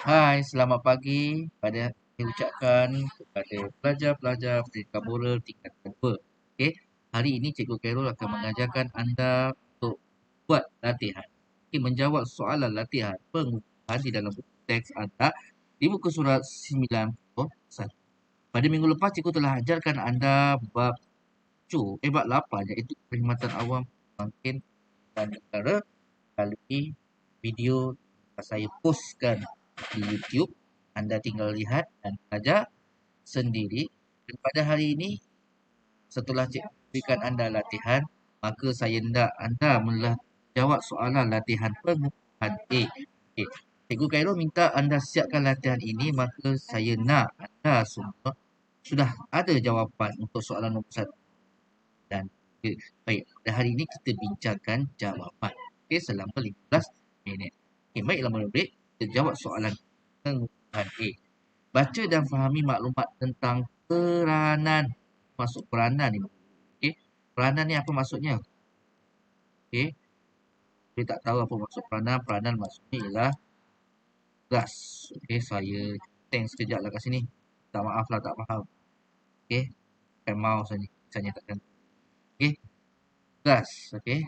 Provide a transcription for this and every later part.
Hai, selamat pagi. Pada saya ucapkan kepada pelajar-pelajar pendidikan moral tingkatan 2. Okey, hari ini Cikgu Khairul akan mengajarkan anda untuk buat latihan. Okey, menjawab soalan latihan pengucapan di dalam buku teks anda di muka surat 91. Pada minggu lepas, Cikgu telah ajarkan anda bab 8 iaitu perkhidmatan awam pembangkit dan negara melalui video yang saya postkan di YouTube. Anda tinggal lihat dan belajar sendiri. Dan pada hari ini, setelah cikgu berikan anda latihan, maka saya hendak anda menjawab soalan latihan pengucapan A. Okay. Cikgu Khairul minta anda siapkan latihan ini, maka saya nak anda semua sudah ada jawapan untuk soalan nombor 1 dan 3. Baik, pada hari ini kita bincangkan jawapan. Okey, selama 15 minit. Okey, baiklah murid-murid, kita jawab soalan pengucapan A. Baca dan fahami maklumat tentang peranan. Masuk peranan ni. Okey, peranan ni apa maksudnya? Okey, saya tak tahu apa maksud peranan. Peranan maksudnya ialah tugas. Okey, saya thanks sekejap lah kat sini. Tak maaf lah tak faham. Okey, pakai mouse ni. Saya takkan. Okey, tugas. Okey,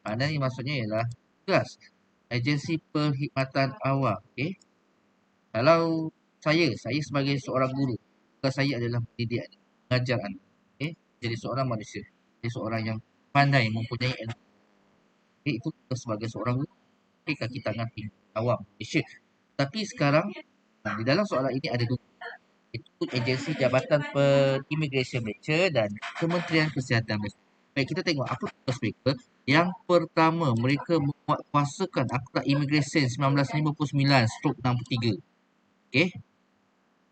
peranan ni maksudnya ialah tugas. Agensi perkhidmatan awam. Okey, kalau saya sebagai seorang guru, tugas saya adalah mendidik anda, mengajar anda. Okey, jadi seorang manusia, jadi seorang yang pandai, mempunyai ilmu. Okey, itu tugas sebagai seorang guru. Okey, kaki tangan tinggi awam Malaysia. Tapi sekarang di dalam soalan ini ada dua, itu agensi Jabatan Immigration Malaysia dan Kementerian Kesihatan Malaysia. Baik, kita tengok apa tugas mereka. Yang pertama, mereka menguatkuasakan Akta Immigration 1959/63. Okey.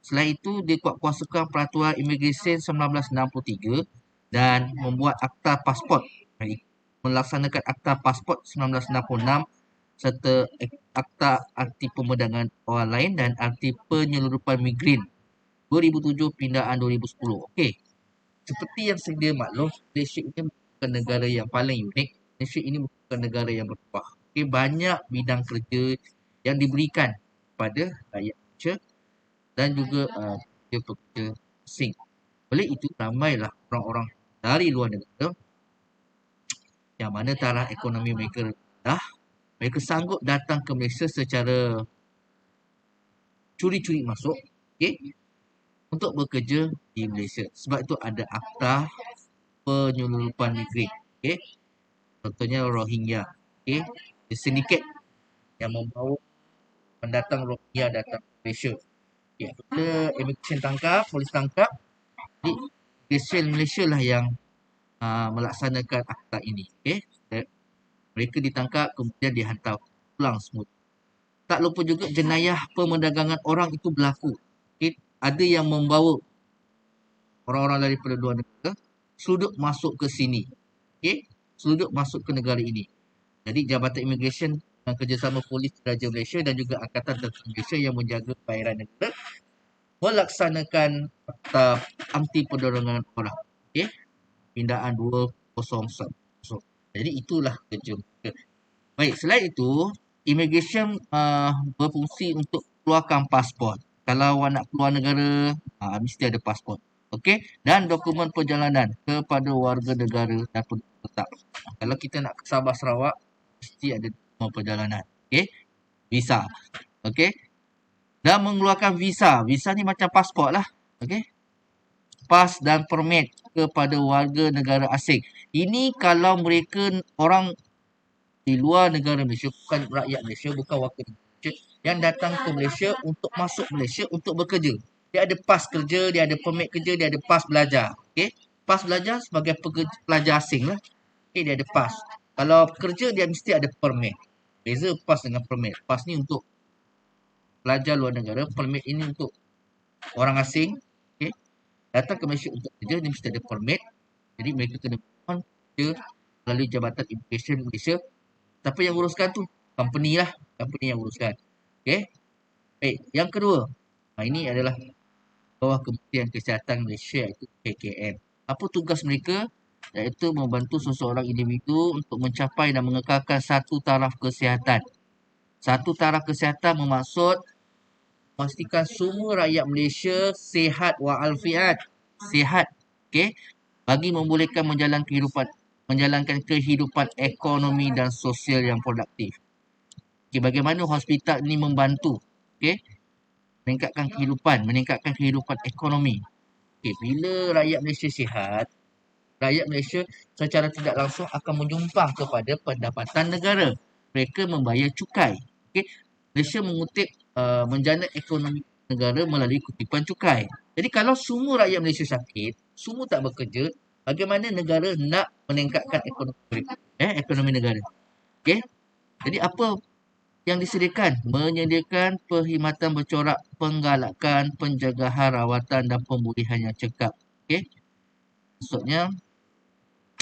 Selain itu, dia kuatkuasakan Peraturan Immigration 1963 dan membuat Akta Pasport. Melaksanakan Akta Pasport 1966 serta Akta Arti Pemandangan Orang Lain dan Arti Penyeludupan Migran 2007 pindaan 2010. Okey. Seperti yang sedia maklum, Malaysia ini bukan negara yang paling unik. Malaysia ini bukan negara yang bertuah. Okey, banyak bidang kerja yang diberikan kepada rakyat Malaysia dan juga pekerja asing. Oleh itu, ramailah orang-orang dari luar negara yang mana taraf ekonomi mereka rendah, mereka sanggup datang ke Malaysia secara curi-curi masuk, okey, untuk bekerja di Malaysia. Sebab itu ada Akta Penyelundupan Migran, okey. Contohnya Rohingya, okey. Sindiket yang membawa pendatang Rohingya datang ke Malaysia. Ya, bila immigration tangkap, polis tangkap, jadi immigration Malaysia lah yang melaksanakan akta ini. Okay? Mereka ditangkap kemudian dihantar pulang semua. Tak lupa juga jenayah pemerdagangan orang itu berlaku. Okay? Ada yang membawa orang-orang daripada luar negara seluduk masuk ke sini. Okay? Seluduk masuk ke negara ini. Jadi Jabatan Immigration dan kerjasama Polis Raja Malaysia dan juga Angkatan Tentera Malaysia yang menjaga perairan negara melaksanakan akta anti perdagangan orang. Okay? Pindaan 201. Jadi itulah kerja mereka. Baik, selain itu, immigration berfungsi untuk keluarkan pasport. Kalau awak nak keluar negara, mesti ada pasport. Okey, dan dokumen perjalanan kepada warga negara dan penduduk tetap. Kalau kita nak ke Sabah Sarawak, mesti ada dokumen perjalanan. Okey, visa. Okey, dan mengeluarkan visa. Visa ni macam pasport lah. Okey, pas dan permit kepada warga negara asing. Ini kalau mereka orang di luar negara Malaysia, bukan rakyat Malaysia, bukan warga Malaysia, yang datang ke Malaysia untuk masuk Malaysia untuk bekerja. Dia ada pas kerja, dia ada permit kerja, dia ada pas belajar. Okey, pas belajar sebagai pelajar asing lah. Okey, dia ada pas. Kalau kerja dia mesti ada permit. Beza pas dengan permit. Pas ni untuk pelajar luar negara, permit ini untuk orang asing. Okey, datang ke Malaysia untuk kerja, dia mesti ada permit. Jadi mereka kena kerja melalui Jabatan Immigration Malaysia. Siapa yang uruskan tu? Company lah. Company yang uruskan. Okay. Baik. Yang kedua. Ini adalah bawah Kementerian Kesihatan Malaysia iaitu KKM. Apa tugas mereka? Iaitu membantu seseorang individu untuk mencapai dan mengekalkan satu taraf kesihatan. Satu taraf kesihatan bermaksud memastikan semua rakyat Malaysia sihat walafiat. Sihat. Okey. Bagi membolehkan menjalankan kehidupan ekonomi dan sosial yang produktif. Okay, bagaimana hospital ini membantu, okay, meningkatkan kehidupan ekonomi. Okay, bila rakyat Malaysia sihat, rakyat Malaysia secara tidak langsung akan menyumbang kepada pendapatan negara. Mereka membayar cukai. Okay, Malaysia mengutip menjana ekonomi negara melalui kutipan cukai. Jadi kalau semua rakyat Malaysia sakit, semua tak bekerja, bagaimana negara nak meningkatkan ekonomi negara? Okay, jadi apa yang disediakan? Menyediakan perkhidmatan bercorak, penggalakan, penjagaan, rawatan dan pemulihan yang cekap. Okey. Maksudnya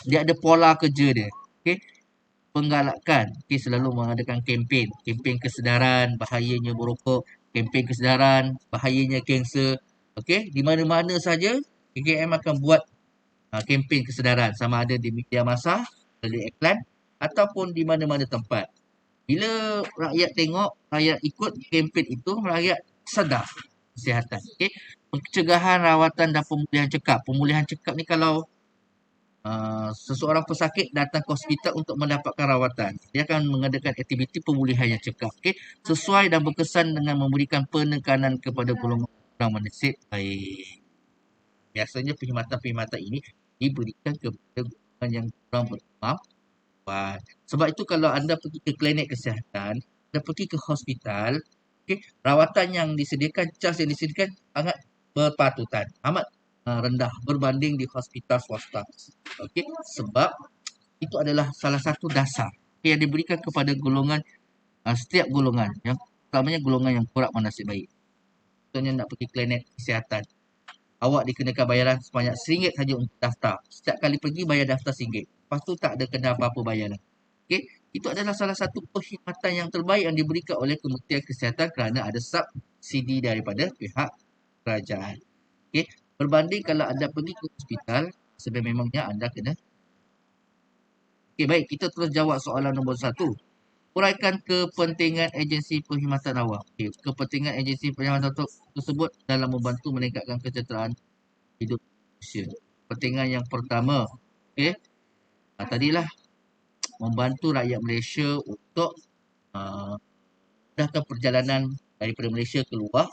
dia ada pola kerja dia. Okey. Penggalakan, okey, selalu mengadakan kempen kesedaran bahayanya merokok, kempen kesedaran bahayanya kanser. Okey, di mana-mana saja KKM akan buat kempen kesedaran, sama ada di media massa, melalui iklan ataupun di mana-mana tempat. Bila rakyat tengok, rakyat ikut kempen itu, rakyat sedar kesihatan. Okay? Pencegahan, rawatan dan pemulihan cekap. Pemulihan cekap ni kalau seseorang pesakit datang ke hospital untuk mendapatkan rawatan, dia akan mengadakan aktiviti pemulihan yang cekap. Okay? Sesuai dan berkesan dengan memberikan penekanan kepada golongan orang menasib baik. Biasanya perkhidmatan-perkhidmatan ini diberikan kepada golongan yang kurang berkemampuan. Sebab itu kalau anda pergi ke klinik kesihatan, anda pergi ke hospital, okay, rawatan yang disediakan, cas yang disediakan sangat berpatutan, amat rendah berbanding di hospital swasta. Okay, sebab itu adalah salah satu dasar, okay, yang diberikan kepada golongan, setiap golongan, yang utamanya golongan yang kurang bernasib baik. Contohnya nak pergi klinik kesihatan, awak dikenakan bayaran sebanyak RM1 saja untuk daftar. Setiap kali pergi bayar daftar RM1. Lepas tu tak ada kena apa-apa bayaran. Okey, itu adalah salah satu perkhidmatan yang terbaik yang diberikan oleh Kementerian Kesihatan kerana ada subsidi daripada pihak kerajaan. Okey, berbanding kalau anda pergi ke hospital, sebenarnya anda kena. Okey, baik, kita terus jawab soalan nombor 1. Uraikan kepentingan agensi perkhidmatan awam. Okay. Kepentingan agensi perkhidmatan tersebut dalam membantu meningkatkan kesejahteraan hidup Malaysia. Kepentingan yang pertama, okay, tadilah membantu rakyat Malaysia untuk mudahkan perjalanan daripada Malaysia ke luar.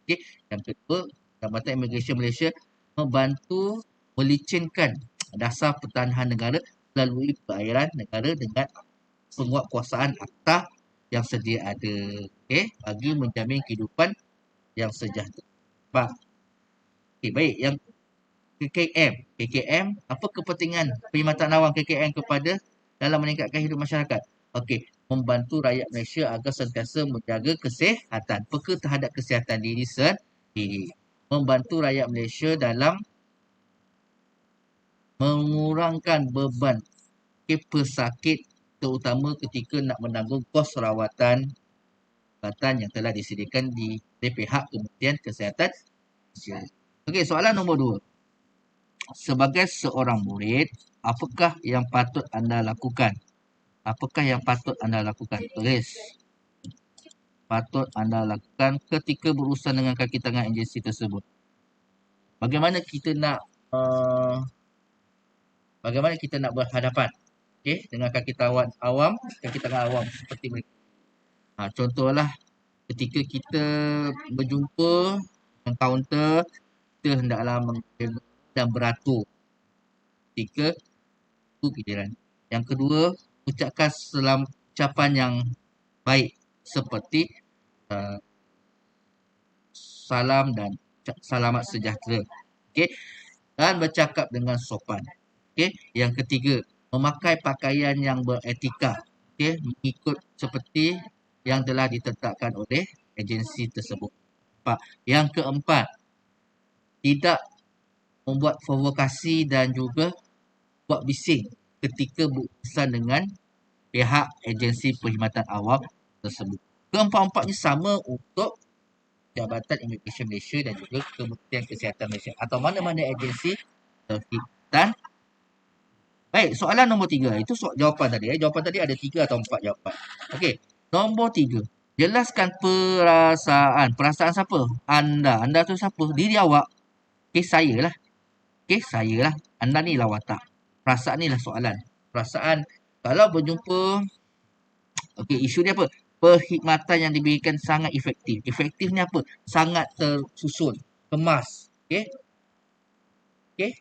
Okay. Yang kedua, Jabatan Imigresen Malaysia membantu melicinkan dasar pertahanan negara melalui perairan negara dengan penguatkuasaan akta yang sedia ada, okay, bagi menjamin kehidupan yang sejahtera. Okay, baik, yang KKM, apa kepentingan perkhidmatan awam KKM kepada dalam meningkatkan hidup masyarakat? Okey, membantu rakyat Malaysia agar sentiasa menjaga kesihatan, peka terhadap kesihatan diri sendiri. Membantu rakyat Malaysia dalam mengurangkan beban pesakit, terutama ketika nak menanggung kos rawatan yang telah disediakan di pihak Kementerian Kesihatan. Okey, soalan nombor 2. Sebagai seorang murid, apakah yang patut anda lakukan? Apakah yang patut anda lakukan? Tulis. Patut anda lakukan ketika berurusan dengan kaki tangan agensi tersebut. Bagaimana kita nak berhadapan, okay, dengan kaki tangan awam seperti mereka. Contohlah ketika kita berjumpa dengan kaunter, kita hendaklah menjaga dan beratur ketika itu giliran. Yang kedua, ucapkan ucapan yang baik seperti salam dan selamat sejahtera. Okey, dan bercakap dengan sopan. Okey, yang ketiga, memakai pakaian yang beretika, okey, mengikut seperti yang telah ditetapkan oleh agensi tersebut. Yang keempat, tidak membuat provokasi dan juga buat bising ketika berurusan dengan pihak agensi perkhidmatan awam tersebut. Keempat-empatnya sama untuk Jabatan Imigresen Malaysia dan juga Kementerian Kesihatan Malaysia atau mana-mana agensi perkhidmatan. Baik, soalan nombor 3. Itu jawapan tadi. Jawapan tadi ada 3 atau 4 jawapan. Okey, nombor 3. Jelaskan perasaan. Perasaan siapa? Anda. Anda tu siapa? Diri awak. Okey, saya lah. Okey, saya lah. Anda ni lah watak. Perasaan ni lah soalan. Perasaan. Kalau berjumpa, okey, isu dia apa? Perkhidmatan yang diberikan sangat efektif. Efektifnya apa? Sangat tersusun. Kemas. Okey. Okey.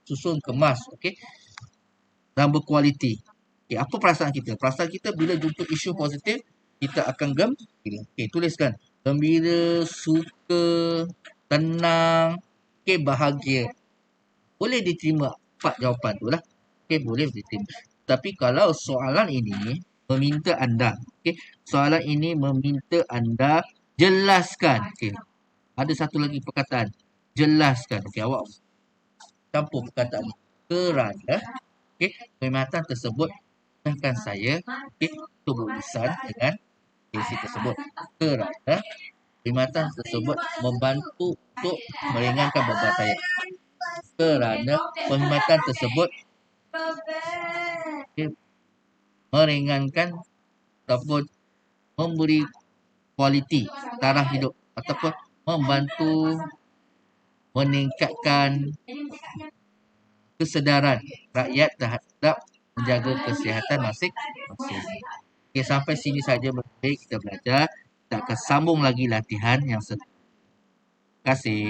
Susun, kemas. Okey. Dan berkualiti. Okay, apa perasaan kita? Perasaan kita bila jumpa isu positif, kita akan gembira. Okay, tuliskan. Gembira, suka, tenang, okay, bahagia. Boleh diterima 4 jawapan tu lah. Okay, boleh diterima. Tapi kalau soalan ini meminta anda, okay, soalan ini meminta anda jelaskan. Okay, ada satu lagi perkataan. Jelaskan. Okay, awak campur perkataan ni. Kerana, okay, perkhidmatan tersebut akan saya untuk berurusan dengan isi tersebut kerana perkhidmatan tersebut membantu untuk meringankan beban saya kerana perkhidmatan tersebut meringankan ataupun memberi kualiti taraf hidup ataupun membantu meningkatkan kesedaran rakyat terhadap menjaga kesihatan masing-masing. Okay, sampai sini saja kita belajar. Kita akan sambung lagi latihan yang seterusnya. Terima kasih.